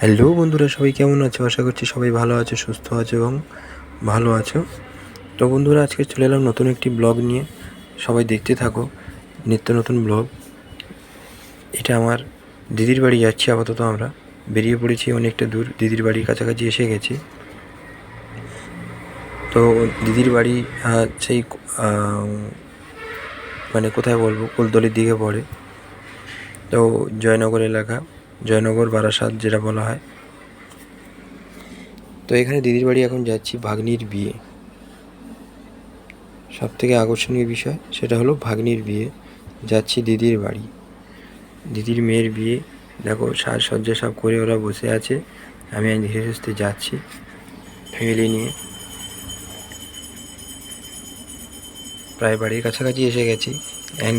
Hello বন্ধুরা, সবাই কেমন আছো? আশা করছি সবাই ভালো আছো, সুস্থ আছো এবং ভালো আছো। তো বন্ধুরা, আজকে চলে এলাম নতুন একটি ব্লগ নিয়ে। সবাই দেখতে থাকো নিত্য নতুন ব্লগ। এটা আমার দিদির বাড়ি যাচ্ছি। আপাতত আমরা বেরিয়ে পড়েছি অনেকটা দূর, দিদির বাড়ির কাছাকাছি এসে গেছি। তো দিদির বাড়ি সেই মানে কোথায় বলবো, কুলতলির দিকে পড়ে। তো জয়নগর এলাকা, জয়নগর বারাসাত যেটা বলা হয়। তো এখানে দিদির বাড়ি এখন যাচ্ছি, ভাগ্নির বিয়ে। সব থেকে আকর্ষণীয় বিষয় সেটা হলো ভাগ্নির বিয়ে। যাচ্ছি দিদির বাড়ি, দিদির মেয়ের বিয়ে। দেখো সাজসজ্জা সব করে ওরা বসে আছে, আমি ধীরে সুস্থে যাচ্ছি ফ্যামিলি নিয়ে। প্রায় বাড়ির কাছাকাছি এসে গেছি।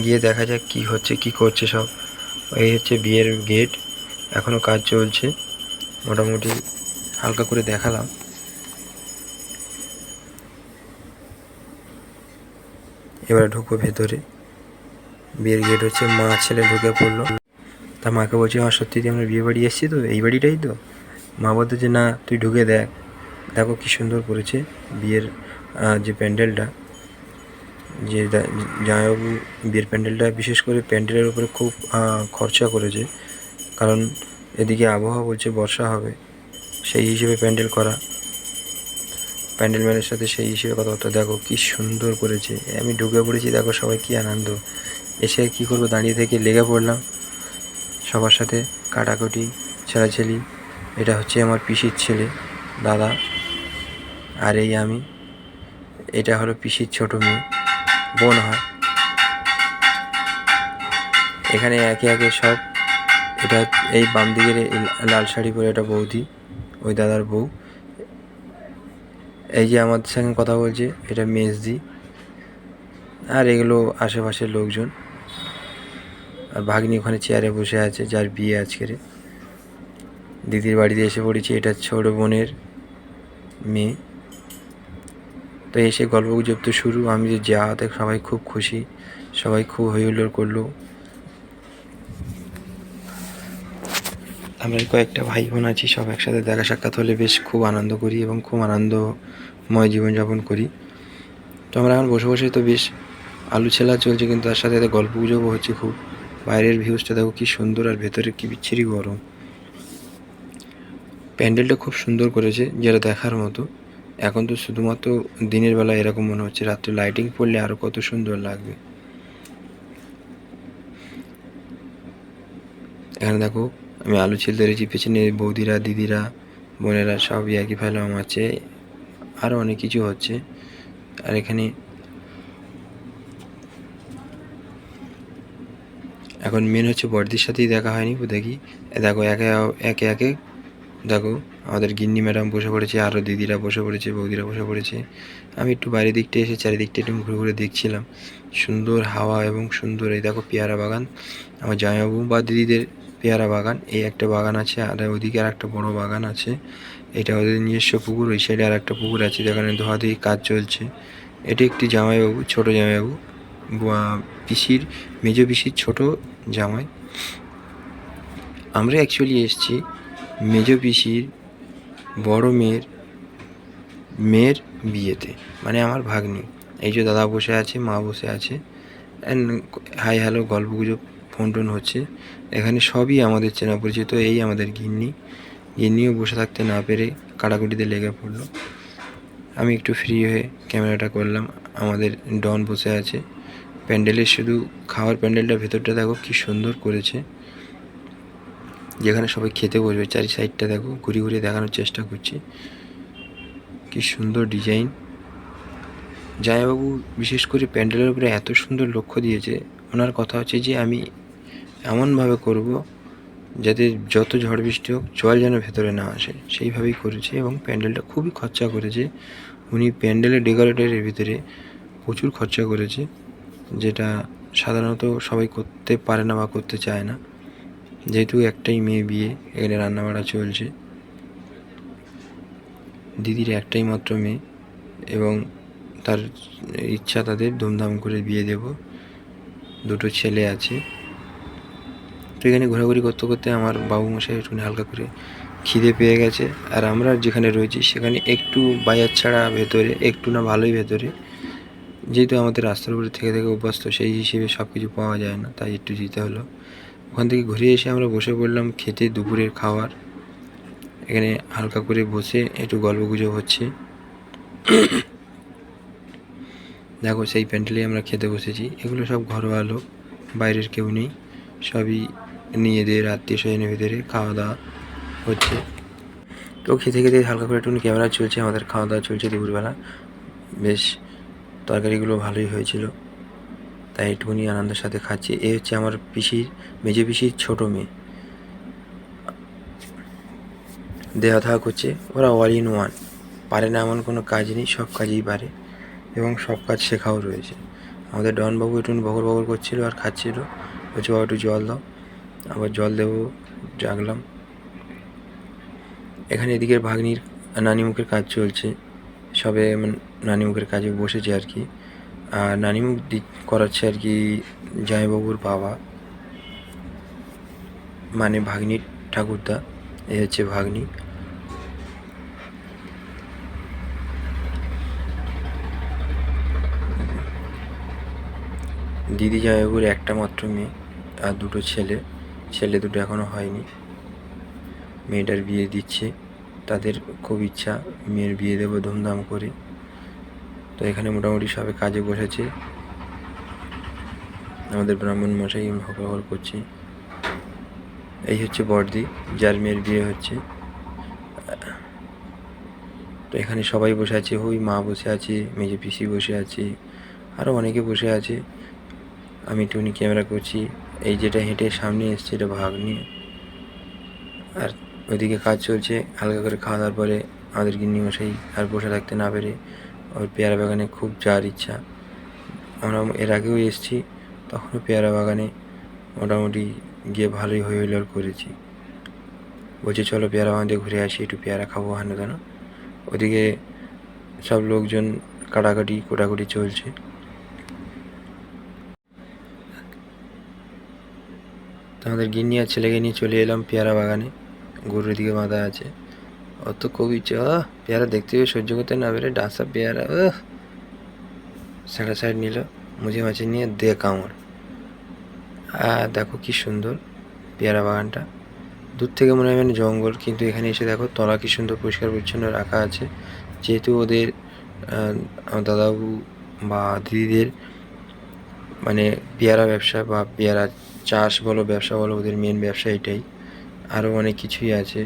গিয়ে দেখা যাক কী হচ্ছে, কী করছে সব। এই হচ্ছে বিয়ের গেট, এখনও কাজ চলছে। মোটামুটি হালকা করে দেখালাম। এবারে ঢুকবো ভেতরে। বিয়ের গেট হচ্ছে, মা ছেলে ঢুকে পড়লো। তা মাকে বলছি, মা সত্যি আমরা বিয়ে বাড়ি এসেছি তো, এই বাড়িটাই তো? মা বলতে যে না, তুই ঢুকে দেখ। দেখো কী সুন্দর করেছে বিয়ের যে প্যান্ডেলটা, যে জামাইবাবু বিয়ের প্যান্ডেলটা, বিশেষ করে প্যান্ডেলের উপরে খুব খরচা করেছে। কারণ এদিকে আবহাওয়া বলছে বর্ষা হবে, সেই হিসেবে প্যান্ডেল করা। প্যান্ডেল ম্যানের সাথে সেই হিসেবে কথাবার্তা। দেখো কী সুন্দর করেছে। আমি ঢুকে পড়েছি, দেখো সবাই কী আনন্দ। এসে কী করবো, দাঁড়িয়ে থেকে লেগে পড়লাম সবার সাথে, কাটাকুটি, ছেলাছেলি। এটা হচ্ছে আমার পিসির ছেলে, দাদা। আর এই আমি, এটা হলো পিসির ছোট মেয়ে, বোন হয়। এখানে একে একে সব। এটা এই বাম দিকের লাল শাড়ি পরে এটা বৌদি, ওই দাদার বউ। এই যে আমাদের সঙ্গে কথা বলছে, এটা মেজদি। আর এগুলো আশেপাশের লোকজন। আর ভাগ্নি ওখানে চেয়ারে বসে আছে, যার বিয়ে আজকের। দিদির বাড়িতে এসে পড়েছি, এটা ছোট বোনের মেয়ে। তো এসে গল্পগুজব তো শুরু। আমি যে যাওয়াতে সবাই খুব খুশি, সবাই খুব হই হুল্লোড় করলো। আমরা কয়েকটা ভাই বোন আছি, সব একসাথে দেখা সাক্ষাৎ হলে বেশ খুব আনন্দ করি এবং খুব আনন্দময় জীবনযাপন করি। তো আমরা এখন বসে বসে তো বেশ আলু ছেলা চলছে, কিন্তু তার সাথে গল্প গুজবও হচ্ছে খুব। বাইরের ভিউজটা দেখো কী সুন্দর, আর ভেতরে কী বিচ্ছিরি গরম। প্যান্ডেলটা খুব সুন্দর করেছে, যেটা দেখার মতো। এখন তো শুধুমাত্র দিনের বেলা এরকম মনে হচ্ছে, রাত্রে লাইটিং পড়লে আরও কত সুন্দর লাগবে। এখানে দেখো আমি আলু ছিলতে রয়েছি, পেছনে বৌদিরা, দিদিরা, বোনেরা সব ইয়ার্কি ফাইলাম আছে, আরও অনেক কিছু হচ্ছে। আর এখানে এখন মেন হচ্ছে বড়দির সাথেই দেখা হয়নি, দেখি। দেখো একে একে একে দেখো আমাদের গিন্নি ম্যাডাম বসে পড়েছে, আরও দিদিরা বসে পড়েছে, বৌদিরা বসে পড়েছে। আমি একটু বাইরের দিকটা এসে চারিদিকটা একটু ঘুরে ঘুরে দেখছিলাম। সুন্দর হাওয়া এবং সুন্দর এই দেখো পেয়ারা বাগান, আমার জামাইবাবু বা দিদিদের পেয়ারা বাগান। এই একটা বাগান আছে, আর ওইদিকে আর একটা বড়ো বাগান আছে। এটা ওদের নিজস্ব পুকুর। ওই সাইডে আর একটা পুকুর আছে, যেখানে ধোয়াধুয়ি কাজ চলছে। এটি একটি জামাইবাবু, ছোটো জামাইবাবু, পিসির, মেজ পিসির ছোটো জামাই। আমরা অ্যাকচুয়ালি এসেছি মেজ পিসির বড় মেয়ের বিয়েতে, মানে আমার ভাগ্নি। এই যে দাদা বসে আছে, মা বসে আছে, অ্যান্ড হাই হ্যালো গল্পগুজব ফোন টোন হচ্ছে। এখানে সবই আমাদের চেনা পরিচিত। এই আমাদের গিন্নিও বসে থাকতে না পেরে কাটাকুটিতে লেগে পড়লো। আমি একটু ফ্রি হয়ে ক্যামেরাটা করলাম। আমাদের ডন বসে আছে প্যান্ডেলের, শুধু খাওয়ার প্যান্ডেলটা ভেতরটা দেখো কী সুন্দর করেছে, যেখানে সবাই খেতে বসবে। চারি সাইডটা দেখো, ঘুরে ঘুরে দেখানোর চেষ্টা করছি, কী সুন্দর ডিজাইন। জামাইবাবু বিশেষ করে প্যান্ডেলের উপরে এত সুন্দর লক্ষ্য দিয়েছে। ওনার কথা হচ্ছে যে আমি এমনভাবে করব যাতে যত ঝড় বৃষ্টি হোক জল যেন ভেতরে না আসে, সেইভাবেই করেছে। এবং প্যান্ডেলটা খুবই খরচা করেছে উনি। প্যান্ডেলের ডেকোরেটরের ভিতরে প্রচুর খরচা করেছে, যেটা সাধারণত সবাই করতে পারে না বা করতে চায় না। যেহেতু একটাই মেয়ে বিয়ে, এখানে রান্নাবাড়া চলছে। দিদির একটাই মাত্র মেয়ে, এবং তার ইচ্ছা তাদের ধুমধাম করে বিয়ে দেব। দুটো ছেলে আছে। তো এখানে ঘোরাঘুরি করতে করতে আমার বাবু মশাই একটু হালকা করে খিদে পেয়ে গেছে। আর আমরা যেখানে রয়েছি সেখানে একটু বাজার ছাড়া ভেতরে, একটু না ভালোই ভেতরে, যেহেতু আমাদের রাস্তার উপরে থেকে থেকে অভ্যস্ত, সেই হিসেবে সব কিছু পাওয়া যায় না, তাই একটু যেতে হলো। ওখান থেকে ঘুরে এসে আমরা বসে পড়লাম খেতে দুপুরের খাবার। এখানে হালকা করে বসে একটু গল্পগুজব হচ্ছে। দেখো সেই প্যান্ডেলে আমরা খেতে বসেছি। এগুলো সব ঘরোয়া লোক, বাইরের কেউ নেই, সবই নিজেদের আত্মীয় স্বজনের ভিতরে খাওয়া দাওয়া হচ্ছে। তো খেতে খেতে হালকা করে একটু ক্যামেরা চলছে, আমাদের খাওয়া দাওয়া চলছে দুপুরবেলা। বেশ তরকারিগুলো ভালোই হয়েছিল, তাই একটুখানি আনন্দের সাথে খাচ্ছি। এ হচ্ছে আমার পিসির, মেজে পিসির ছোটো মেয়ে, দেওয়া থাকা করছে। ওরা অল ইন ওয়ান, পারে না এমন কোনো কাজ নেই, সব কাজই পারে এবং সব কাজ শেখাও রয়েছে। আমাদের ডনবাবু একটু বকর বকর করছিল আর খাচ্ছিল, বলছে বাবা একটু জল দাও, আবার জল দেবো, জাগলাম। এখানে এদিকের ভাগ্নির নানিমুখের কাজ চলছে, সবে নানিমুখের কাজে বসেছে আর কি। আর নানিমুখ করাচ্ছে আর কি জামাইবাবুর বাবা, মানে ভাগ্নির ঠাকুরদা। এই হচ্ছে ভাগ্নি। দিদি জামাইবাবুর একটা মাত্র মেয়ে আর দুটো ছেলে, ছেলে দুটো এখনও হয়নি। মেয়েটার বিয়ে দিচ্ছে, তাদের খুব ইচ্ছা মেয়ের বিয়ে দেবো ধুমধাম করে। তো এখানে মোটামুটি সবে কাজে বসেছে। আমাদের ব্রাহ্মণ মশাই হকর করছে। এই হচ্ছে বড়দি, যার মেয়ের বিয়ে হচ্ছে। তো এখানে সবাই বসে আছে, ওই মা বসে আছে, মেজে পিসি বসে আছে, আরও অনেকে বসে আছে। আমি একটুখানি ক্যামেরা করছি। এই যেটা হেঁটে সামনে এসছে এটা ভাগ্নি। আর ওইদিকে কাজ চলছে। হালকা করে খাওয়া দাওয়ার পরে আমাদের গিন্নি মশাই আর বসে থাকতে না পেরে ওর পেয়ারা বাগানে খুব যাওয়ার ইচ্ছা। আমরা এর আগেও এসেছি, তখনও পেয়ারা বাগানে মোটামুটি গিয়ে ভালোই হই হুল্লোড় করেছি। বলছে চলো পেয়ারা বাগান দিয়ে ঘুরে আসি, একটু পেয়ারা খাবো হানো দানো। ওদিকে সব লোকজন কাটাকাটি কোটাকুটি চলছে। তো আমাদের গিন্নি আর ছেলেকে নিয়ে চলে এলাম পেয়ারা বাগানে। গরুর দিকে বাঁধা আছে, অত খুব ইচ্ছে, পেয়ারা দেখতে পেয়ে সহ্য করতে না পেরে ডাঁসা পেয়ারা সাইড সাইড নিল, মুঝে মাছে নিয়ে দে কামড়। দেখো কি সুন্দর পেয়ারা বাগানটা, দূর থেকে মনে হয় জঙ্গল, কিন্তু এখানে এসে দেখো তলা কি সুন্দর পরিষ্কার পরিচ্ছন্ন রাখা আছে। যেহেতু ওদের দাদাবাবু বা দিদিদের মানে পেয়ারা ব্যবসা বা পেয়ারা চাষ বলো ব্যবসা বলো, ওদের মেন ব্যবসা এটাই। আরও অনেক কিছুই আছে,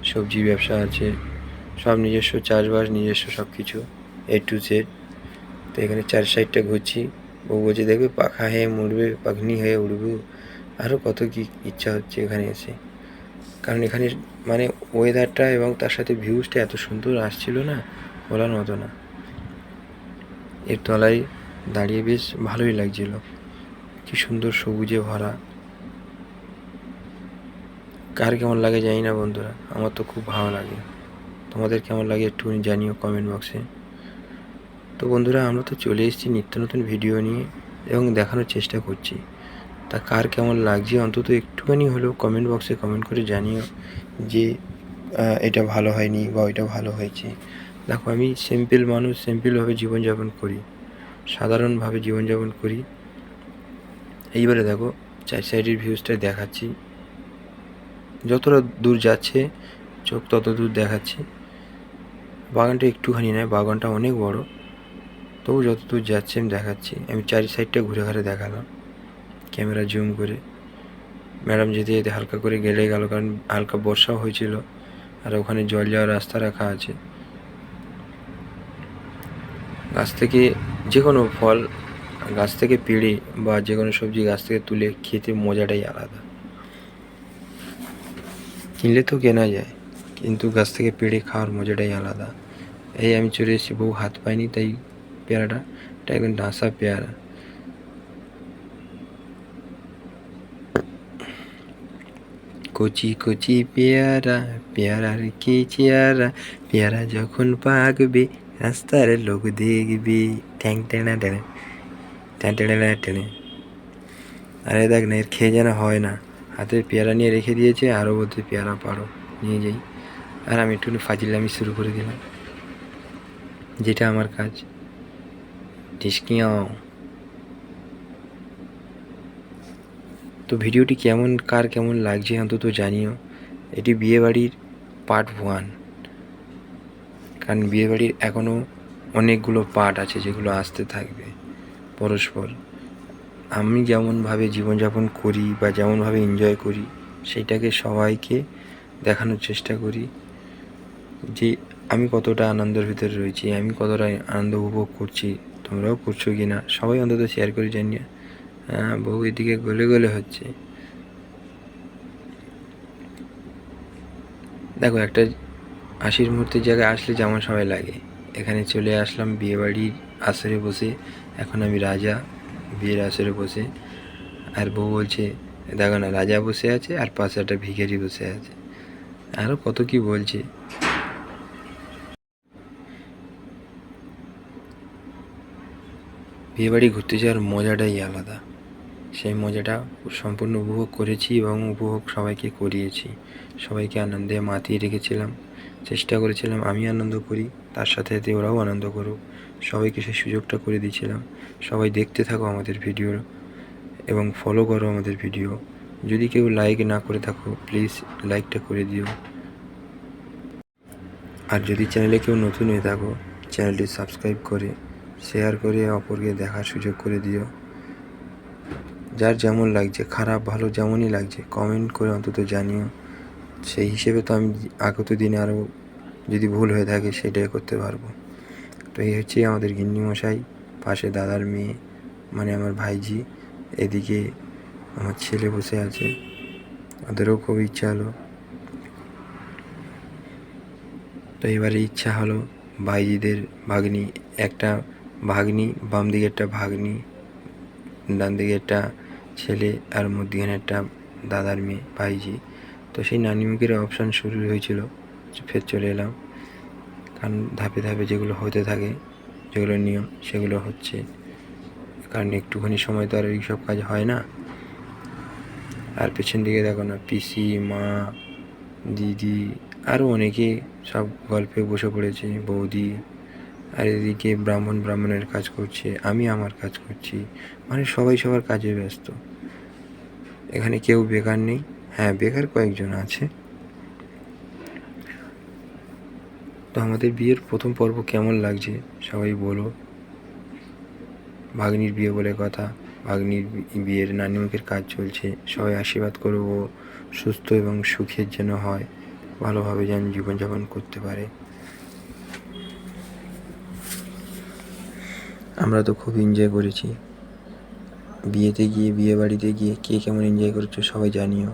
সবজি ব্যবসা আছে, সব নিজস্ব চাষবাস, নিজস্ব সব কিছু A to Z। তো এখানে চার সাইডটা ঘুরছি। ও বলছে দেখবে পাখা হয়ে মুড়বে, পাখনি হয়ে উড়বো, আরও কত কী ইচ্ছা হচ্ছে এখানে এসে। কারণ এখানে মানে ওয়েদারটা এবং তার সাথে ভিউজটা এত সুন্দর আসছিল না, বলার মতো না। এর তলায় দাঁড়িয়ে বেশ ভালোই লাগছিল, কি সুন্দর সবুজে ভরা। কার কেমন লাগে জানি না বন্ধুরা, আমার তো খুব ভালো লাগে। তোমাদের কেমন লাগে একটুখানি জানিও কমেন্ট বক্সে। তো বন্ধুরা আমরা তো চলে এসেছি নিত্য নতুন ভিডিও নিয়ে এবং দেখানোর চেষ্টা করছি। তা কার কেমন লাগছে অন্তত একটুখানি হলেও কমেন্ট বক্সে কমেন্ট করে জানিও যে এটা ভালো হয়নি বা ওইটা ভালো হয়েছে। দেখো আমি সিম্পল মানুষ, সিম্পলভাবে জীবনযাপন করি, সাধারণভাবে জীবনযাপন করি। এইবারে দেখো চার সাইডের ভিউজটা দেখাচ্ছি, যতটা দূর যাচ্ছে চোখ তত দূর দেখাচ্ছি। বাগানটা একটুখানি নয়, বাগানটা অনেক বড়, তবু যত দূর যাচ্ছে আমি দেখাচ্ছি। আমি চারি সাইডটা ঘুরে ঘুরে দেখালাম ক্যামেরা জুম করে। ম্যাডাম যেতে যেতে হালকা করে গেলে গেল, কারণ হালকা বর্ষাও হয়েছিল আর ওখানে জল যাওয়ার রাস্তা রাখা আছে। গাছ থেকে যে কোনো ফল, গাছ থেকে পেড়ে বা যে কোনো সবজি গাছ থেকে তুলে খেতে মজাটাই আলাদা। কিনলে তো কেনা যায়, কিন্তু গাছ থেকে পেড়ে খাওয়ার মজাটাই আলাদা। এই আমি চলে এসেছি, বউ হাত পাইনি, তাই পেয়ারাটা এটা একদম ডাঁসা পেয়ারা। কচি কচি পেয়ারা, পেয়ারার কি চেয়ারা, পেয়ারা যখন পাকবে রাস্তার লোক দেখবে, ট্যাং টেনা টেনে ট্যাঁ টেনে টেনে। আরে দেখ না, এর খেয়ে যেন হয় না, হাতে পেয়ারা নিয়ে রেখে দিয়েছে, আরও বলতে পেয়ারা পারো নিয়ে যাই। আর আমি একটু ফাজিলামি শুরু করে দিলাম, যেটা আমার কাজ। ঢিসকিয়াও। তো ভিডিওটি কার কেমন লাগছে অন্তত জানিও। এটি বিয়েবাড়ির পার্ট 1, কারণ বিয়েবাড়ির এখনও অনেকগুলো পার্ট আছে যেগুলো আসতে থাকবে পরস্পর। আমি যেমনভাবে জীবনযাপন করি বা যেমনভাবে এনজয় করি সেইটাকে সবাইকে দেখানোর চেষ্টা করি যে আমি কতটা আনন্দের ভিতরে রয়েছি, আমি কতটা আনন্দ উপভোগ করছি, তোমরাও করছো কি না সবাই অন্তত শেয়ার করে জানিয়ে। হ্যাঁ, বউ এদিকে গলে গলে হচ্ছে। দেখো, একটা হাসির মুহূর্তের জায়গায় আসলে যেমন সময় লাগে, এখানে চলে আসলাম বিয়েবাড়ির আসরে বসে। এখন আমি রাজা, বিয়ের আসরে বসে। আর বউ বলছে দেখো না, রাজা বসে আছে আর পাশে একটা ভিখারি বসে আছে, আরও কত কি বলছে। বিয়েবাড়ি ঘুরতে যাওয়ার মজাটাই আলাদা। সেই মজাটা সম্পূর্ণ উপভোগ করেছি এবং উপভোগ সবাইকে করিয়েছি। সবাইকে আনন্দে মাতিয়ে রেখেছিলাম, চেষ্টা করেছিলাম আমি আনন্দ করি, তার সাথে সাথে ওরাও আনন্দ করুক, সবাইকে সেই সুযোগটা করে দিয়েছিলাম। সবাই দেখতে থাকো আমাদের ভিডিও এবং ফলো করো আমাদের ভিডিও। যদি কেউ লাইক না করে থাকো প্লিজ লাইকটা করে দিও। আর যদি চ্যানেলে কেউ নতুন হয়ে থাকো চ্যানেলটি সাবস্ক্রাইব করে শেয়ার করে অপরকে দেখার সুযোগ করে দিও। যার যেমন লাগছে, খারাপ ভালো যেমনই লাগছে কমেন্ট করে অন্তত জানিও। সেই হিসেবে তো আমি আগত দিনে আরও যদি ভুল হয়ে থাকে সেটাই করতে পারবো। তো এই হচ্ছে আমাদের গিন্নিমশাই, পাশে দাদার মেয়ে মানে আমার ভাইজি, এদিকে আমার ছেলে বসে আছে। ওদেরও খুব ইচ্ছা হলো, তো এবারে ইচ্ছা হলো ভাইজিদের ভাগ্নি, একটা ভাগ্নি, বাম দিকে একটা ভাগ্নি, ডান দিকে একটা ছেলে, আর মধ্যখানে একটা দাদার মেয়ে ভাইজি। তো সেই নানিমুখের অপশান শুরু হয়েছিল, ফের চলে এলাম, কারণ ধাপে ধাপে যেগুলো হতে থাকে, যেগুলো নিয়ম সেগুলো হচ্ছে, কারণ একটুখানি সময় তো আর এইসব কাজ হয় না। আর পেছন দিকে দেখো না, পিসি, মা, দিদি, আরও অনেকে সব গল্পে বসে পড়েছে, বৌদি। আর এদিকে ব্রাহ্মণের কাজ করছে, আমি আমার কাজ করছি, মানে সবাই সবার কাজে ব্যস্ত। এখানে কেউ বেকার নেই, হ্যাঁ বেকার কয়েকজন আছে। তো আমাদের বিয়ের প্রথম পর্ব কেমন লাগছে সবাই বলো। ভাগ্নির বিয়ে বলে কথা, ভাগ্নির বিয়ের নানিমুখের কাজ চলছে, সবাই আশীর্বাদ করো ও সুস্থ এবং সুখের যেন হয়, ভালোভাবে যেন জীবনযাপন করতে পারে। আমরা তো খুব এনজয় করেছি বিয়েতে গিয়ে, বিয়ে বাড়িতে গিয়ে কে কেমন এনজয় করেছো সবাই জানিও।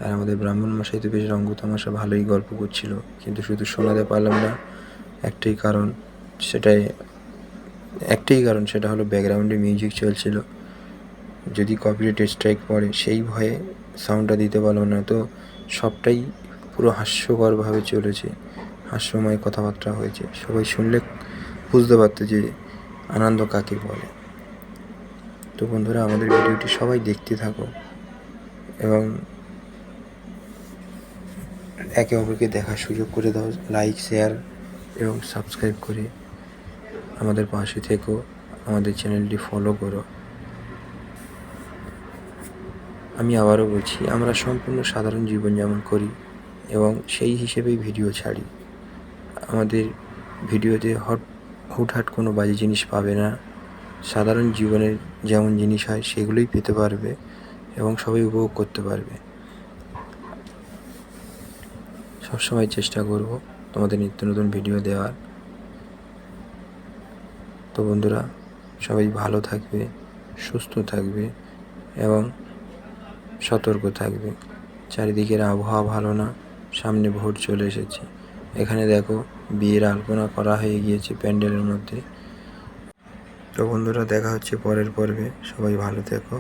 আর আমাদের ব্রাহ্মণ মশাই তো বেশ রঙ্গ তামাশা ভালোই গল্প করছিল, কিন্তু শুধু শোনাতে পারলাম না একটাই কারণ, সেটা হলো ব্যাকগ্রাউন্ডে মিউজিক চলছিল, যদি কপিরাইট স্ট্রাইক পড়ে সেই ভয়ে সাউন্ডটা দিতে পারলো না। তো সবটাই পুরো হাস্যকরভাবে চলেছে, হাস্যময় কথাবার্তা হয়েছে, সবাই শুনলে বুঝতে পারতো যে আনন্দ কাকে বলে। তো বন্ধুরা, আমাদের ভিডিওটি সবাই দেখতে থাকো এবং একে অপরকে দেখার সুযোগ করে দাও। লাইক, শেয়ার এবং সাবস্ক্রাইব করে আমাদের পাশে থেকো, আমাদের চ্যানেলটি ফলো করো। আমি আবারও বলছি, আমরা সম্পূর্ণ সাধারণ জীবনযাপন করি এবং সেই হিসেবেই ভিডিও ছাড়ি। আমাদের ভিডিওতে হুটহাট কোনো বাজে জিনিস পাবে না, সাধারণ জীবনের যেমন জিনিস হয় সেগুলোই পেতে পারবে এবং সবাই উপভোগ করতে পারবে। সবসময় চেষ্টা করব তোমাদের নিত্য নতুন ভিডিও দেওয়ার। তো বন্ধুরা, সবাই ভালো থাকবে, সুস্থ থাকবে এবং সতর্ক থাকবে। চারিদিকের আবহাওয়া ভালো না, সামনে ভোট চলে এসেছে। এখানে দেখো বিয়ের আলপনা করা হয়ে গিয়েছে প্যান্ডেলের মধ্যে। তো বন্ধুরা, দেখা হচ্ছে পরের পর্বে, সবাই ভালো থেকো।